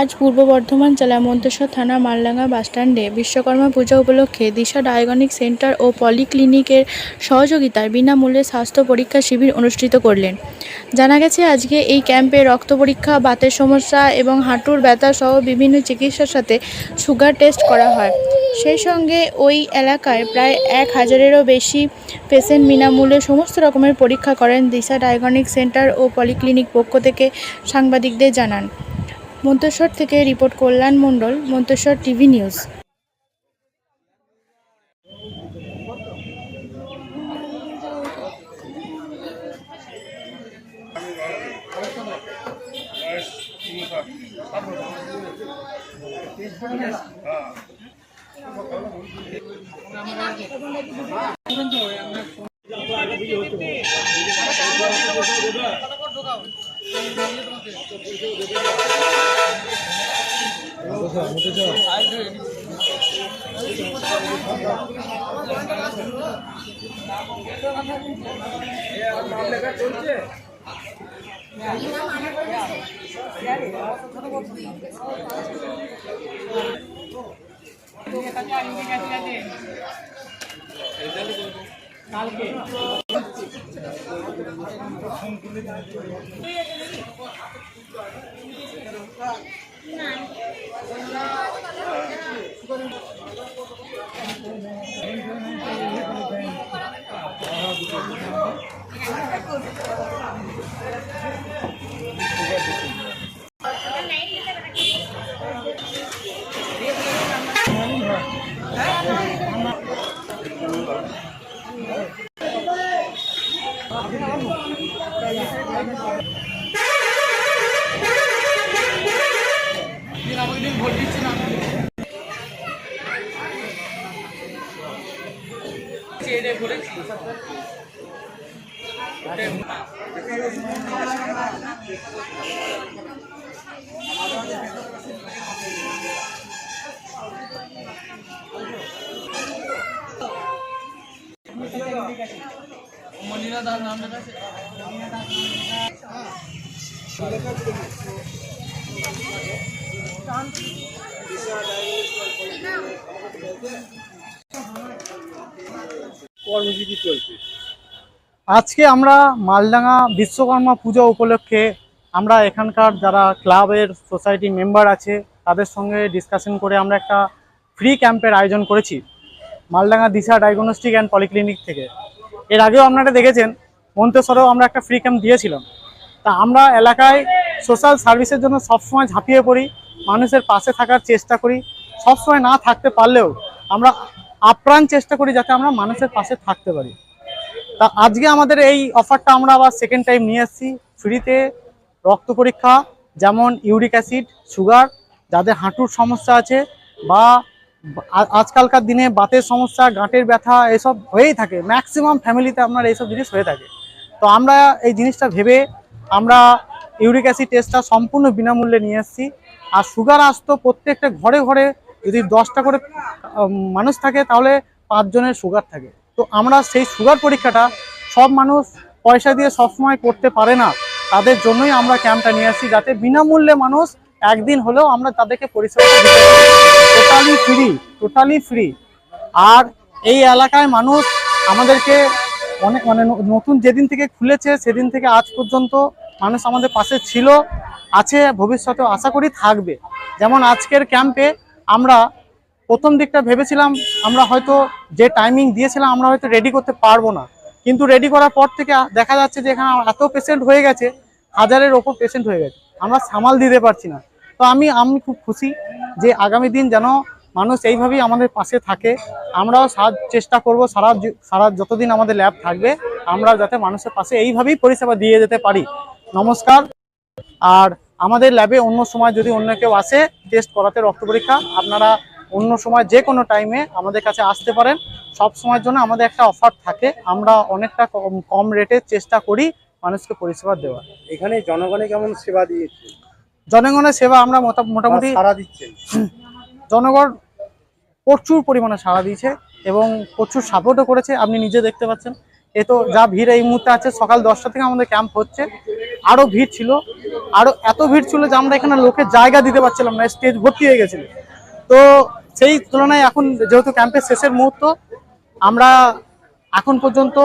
আজ পূর্ব বর্ধমান জেলার মন্তেশ্বর থানা মালডাঙ্গা বাসস্ট্যান্ডে বিশ্বকর্মা পূজা উপলক্ষে দিশা ডায়াগনস্টিক সেন্টার ও পলিক্লিনিকের সহযোগিতায় বিনামূল্যে স্বাস্থ্য পরীক্ষা শিবির অনুষ্ঠিত করলেন। জানা গেছে, আজকে এই ক্যাম্পে রক্ত পরীক্ষা, বাতের সমস্যা এবং হাঁটুর ব্যথা সহ বিভিন্ন চিকিৎসার সাথে সুগার টেস্ট করা হয়। সেই সঙ্গে ওই এলাকায় প্রায় 1000-এরও বেশি পেশেন্ট বিনামূল্যে সমস্ত রকমের পরীক্ষা করেন দিশা ডায়াগনস্টিক সেন্টার ও পলিক্লিনিক পক্ষ থেকে সাংবাদিকদের জানান। মন্তেশ্বর থেকে রিপোর্ট কল্যাণ মণ্ডল, মন্তেশ্বর টিভি নিউজ। কর্মসূচি চলছে। আজকে আমরা মালডাঙ্গা বিশ্বকর্মা পূজা উপলক্ষে আমরা এখানকার যারা ক্লাবের সোসাইটি মেম্বার আছে তাদের সঙ্গে ডিসকাশন করে আমরা একটা ফ্রি ক্যাম্পের আয়োজন করেছি মালডাঙ্গা দিশা ডায়াগনস্টিক অ্যান্ড পলিক্লিনিক থেকে। এর আগেও আপনারা দেখেছেন মন্তেশ্বরেও আমরা একটা ফ্রি ক্যাম্প দিয়েছিলাম। তা আমরা এলাকায় সোশ্যাল সার্ভিসের জন্য সবসময় ঝাঁপিয়ে পড়ি, মানুষের পাশে থাকার চেষ্টা করি। সবসময় না থাকতে পারলেও আমরা আপ্রাণ চেষ্টা করি যাতে আমরা মানুষের পাশে থাকতে পারি। তা আজকে আমাদের এই অফারটা আমরা আবার সেকেন্ড টাইম নিয়ে এসেছি। ফ্রিতে রক্ত পরীক্ষা, যেমন ইউরিক অ্যাসিড, সুগার, যাদের হাঁটুর সমস্যা আছে বা আজকালকার দিনে বাতের সমস্যা, গাঁটের ব্যথা এসব হয়েই থাকে, ম্যাক্সিমাম ফ্যামিলিতে আপনার এইসব জিনিস হয়ে থাকে। তো আমরা এই জিনিসটা ভেবে আমরা ইউরিক অ্যাসিড টেস্টটা সম্পূর্ণ বিনামূল্যে নিয়ে এসেছি। আর সুগার আসতো প্রত্যেকটা ঘরে ঘরে যদি 10টা করে মানুষ থাকে তাহলে 5 জনের সুগার থাকে। তো আমরা সেই সুগার পরীক্ষাটা সব মানুষ পয়সা দিয়ে সবসময় করতে পারে না, তাদের জন্যই আমরা ক্যাম্পটা নিয়ে আসছি, যাতে বিনামূল্যে মানুষ একদিন হলেও আমরা তাদেরকে পরিষেবা দিতে পারি। Totally free. আর এই এলাকায় মানুষ আমাদেরকে অনেক নতুন যেদিন থেকে খুলেছে সেদিন থেকে আজ পর্যন্ত মানুষ আমাদের পাশে ছিল, আছে, ভবিষ্যতেও আশা করি থাকবে। যেমন আজকের ক্যাম্পে আমরা প্রথম দিকটা ভেবেছিলাম আমরা হয়তো যে টাইমিং দিয়েছিলাম আমরা হয়তো রেডি করতে পারবো না, কিন্তু রেডি করার পর থেকে দেখা যাচ্ছে যে এখানে এত পেশেন্ট হয়ে গেছে, 1000-এর ওপর পেশেন্ট হয়ে গেছে, আমরা সামাল দিতে পারছি না। তো আমি খুব খুশি যে আগামী দিন যেন মানুষ এইভাবেই আমাদের পাশে থাকে। আমরাও চেষ্টা করব সারা যতদিন আমাদের ল্যাব থাকবে আমরা যাতে মানুষের পাশে এইভাবেই পরিষেবা দিয়ে যেতে পারি। নমস্কার। আর আমাদের ল্যাবে অন্য সময় যদি অন্য কেউ আসে টেস্ট করাতে রক্ত পরীক্ষা, আপনারা অন্য সময় যে কোনো টাইমে আমাদের কাছে আসতে পারেন। সব সময়ের জন্য আমাদের একটা অফার থাকে, আমরা অনেকটা কম রেটে চেষ্টা করি মানুষকে পরিষেবা দেওয়ার। এখানে জনগণে কেমন সেবা দিয়েছে? জনগণের সেবা আমরা মোটামুটি সাড়া দিচ্ছেন। জনগণ প্রচুর পরিমাণে সাড়া দিয়েছে এবং প্রচুর সাপোর্টও করেছে। আপনি নিজে দেখতে পাচ্ছেন, এ তো যা ভিড় এই মুহূর্তে আছে, সকাল 10টা থেকে আমাদের ক্যাম্প হচ্ছে, আরও ভিড় ছিল, আরও এত ভিড় ছিল যে আমরা এখানে লোকের জায়গা দিতে পারছিলাম না, স্টেজ ভর্তি হয়ে গেছিল। তো সেই তুলনায় এখন যেহেতু ক্যাম্পের শেষের মুহূর্ত, আমরা এখন পর্যন্ত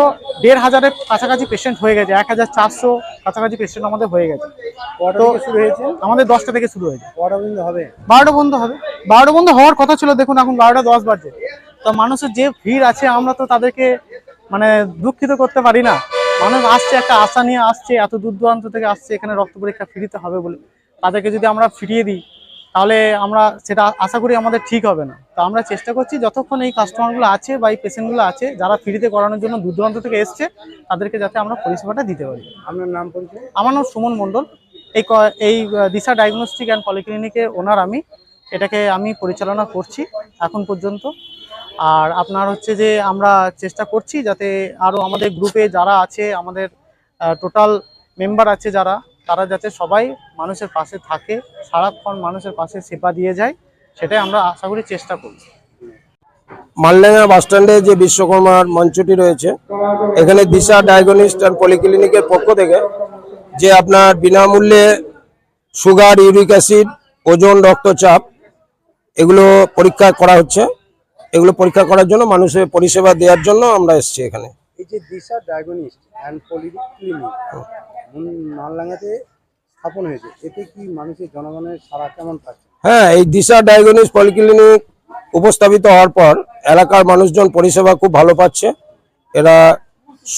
1,500-এর কাছাকাছি পেশেন্ট হয়ে গেছে, 1,400 কাছাকাছি পেশেন্ট আমাদের হয়ে গেছে। কটা তো থেকে শুরু হয়েছে? আমাদের 10টা থেকে শুরু হয়েছে। কটা পর্যন্ত হবে? 12টা বন্ধ হবে। 12টা বন্ধ হওয়ার কথা ছিল, দেখুন এখন 12টা 10 বাজে। তো মানুষের যে ভিড় আছে আমরা তো তাদেরকে মানে দুঃখিত করতে পারি না। মানুষ আসছে একটা আশা নিয়ে আসছে, এত দূর দূরান্ত থেকে আসছে এখানে রক্ত পরীক্ষা ফ্রিতে হবে বলে। তাদেরকে যদি আমরা ফিরিয়ে দিই তাহলে আমরা সেটা আশা করি আমাদের ঠিক হবে না। তো আমরা চেষ্টা করছি যতক্ষণ এই কাস্টমারগুলো আছে বা এই পেশেন্টগুলো আছে যারা ফ্রিতে করানোর জন্য দূর দূরান্ত থেকে এসছে, তাদেরকে যাতে আমরা পরিষেবাটা দিতে পারি। আপনার নাম পরিচয়? আমার নাম সুমন মণ্ডল। এই দিশা ডায়াগনস্টিক অ্যান্ড পলিক্লিনিকের ওনার আমি। এটাকে আমি পরিচালনা করছি এখন পর্যন্ত। আর আপনার হচ্ছে যে আমরা চেষ্টা করছি যাতে আরও আমাদের গ্রুপে যারা আছে, আমাদের টোটাল মেম্বার আছে যারা, তারা যাতে সবাই মানুষের পাশে থাকে, সারাক্ষণ মানুষের পাশে সেবা দিয়ে যায়, সেটাই আমরা আশা করি চেষ্টা করছি। মালডাঙ্গা বাসস্ট্যান্ডে যে বিশ্বকর্মার মঞ্চটি রয়েছে, এখানে দিশা ডায়াগনিস্ট অ্যান্ড পলিক্লিনিকের পক্ষ থেকে যে আপনার বিনামূল্যে সুগার, ইউরিক অ্যাসিড, ওজন, রক্তচাপ এগুলো পরীক্ষা করা হচ্ছে। এগুলো পরীক্ষা করার জন্য মানুষের পরিষেবা দেওয়ার জন্য আমরা এসেছি এখানে। এই যে দিশা ডায়াগনিস্ট অ্যান্ড পলিক্লিনিক মালডাঙ্গাতে স্থাপন হয়েছে, এতে কি মানুষের জনগণের সাড়া কেমন পাচ্ছে? হ্যাঁ, এই দিশা ডায়াগনিস্ট পলিক্লিনিক উপস্থাপিত হওয়ার পর এলাকার মানুষজন পরিষেবা খুব ভালো পাচ্ছে। এরা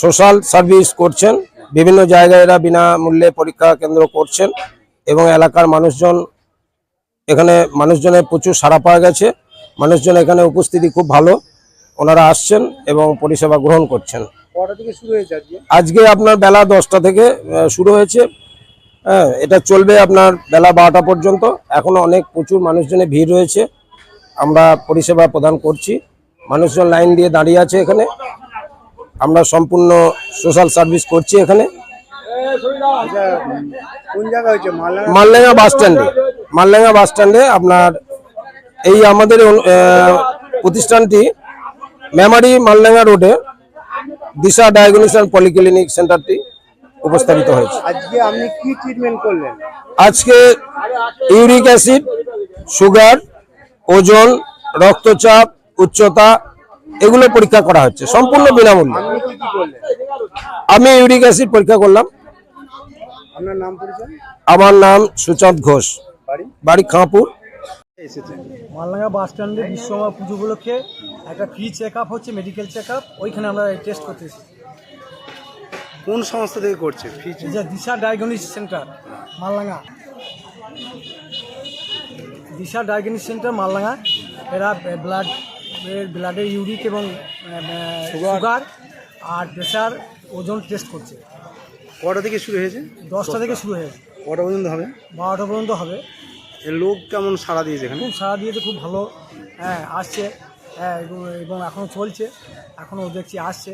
সোশ্যাল সার্ভিস করছেন, বিভিন্ন জায়গায় এরা বিনামূল্যে পরীক্ষা কেন্দ্র করছেন এবং এলাকার মানুষজনের প্রচুর সাড়া পাওয়া গেছে। মানুষজন এখানে উপস্থিতি খুব ভালো, ওনারা আসছেন এবং পরিষেবা গ্রহণ করছেন। কটা থেকে শুরু হয়েছে আজকে? আজকে আপনার বেলা 10টা থেকে শুরু হয়েছে। হ্যাঁ, এটা চলবে আপনার বেলা 12টা পর্যন্ত। এখনো প্রচুর মানুষজনের ভিড় রয়েছে। আমরা পরিষেবা প্রদান করছি, মানুষজন লাইন দিয়ে দাঁড়িয়ে আছে এখানে। আমরা সম্পূর্ণ সোশ্যাল সার্ভিস করছি এখানে। এটা কোন জায়গা হয়েছে? মালডাঙ্গা বাস স্ট্যান্ডে আপনার এই আমাদের প্রতিষ্ঠানটি মেমারি মালডাঙ্গা রোডে দিশা ডায়াগনিস্ট অ্যান্ড পলিক্লিনিক সেন্টারটি উপস্থাপিত হয়েছে। আজকে আপনি কি ট্রিটমেন্ট করলেন? আজকে ইউরিক অ্যাসিড, সুগার, ওজন, রক্তচাপ, উচ্চতা এগুলো পরীক্ষা করা হচ্ছে সম্পূর্ণ বিনামূল্যে। আপনি কি কি করলেন? আমি ইউরিক অ্যাসিড পরীক্ষা করলাম। আপনার নাম পরিচয়? আমার নাম সুচাঁদ ঘোষ, বাড়ি খাঁপুর। এসেছেন মালডাঙ্গা বাস স্ট্যান্ডে বিশ্বকর্মা পুজো উপলক্ষে একটা ফ্রি চেক আপ হচ্ছে, মেডিকেল চেক আপ। ওইখানে আমরা টেস্ট করতেছি। কোন সংস্থা থেকে করছে? এই যে দিশা ডায়াগনিস্ট সেন্টার মালডাঙ্গা, দিশা ডায়াগনিস্ট সেন্টার মালডাঙ্গা। এরা ব্লাডের ইউরিক এবং সুগার আর প্রেশার, ওজন টেস্ট করছে। কটা থেকে শুরু হয়েছে? 10টা থেকে শুরু হয়েছে, কটা পর্যন্ত হবে? 12টা পর্যন্ত হবে। এর লোক কেমন সাড়া দিয়েছে এখানে? খুব সাড়া দিয়েছে, খুব ভালো। হ্যাঁ, আসছে। হ্যাঁ, এবং এখনও চলছে, এখনও দেখছি আসছে।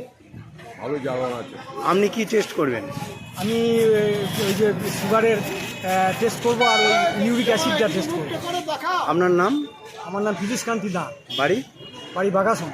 আপনি কি টেস্ট করবেন? আমি ওই যে সুগারের টেস্ট করবো আর ওই ইউরিক অ্যাসিডটা টেস্ট করবো। আপনার নাম? আমার নাম ফিজিস কান্তি দা, বাড়ি? বাড়ি বাগাসন।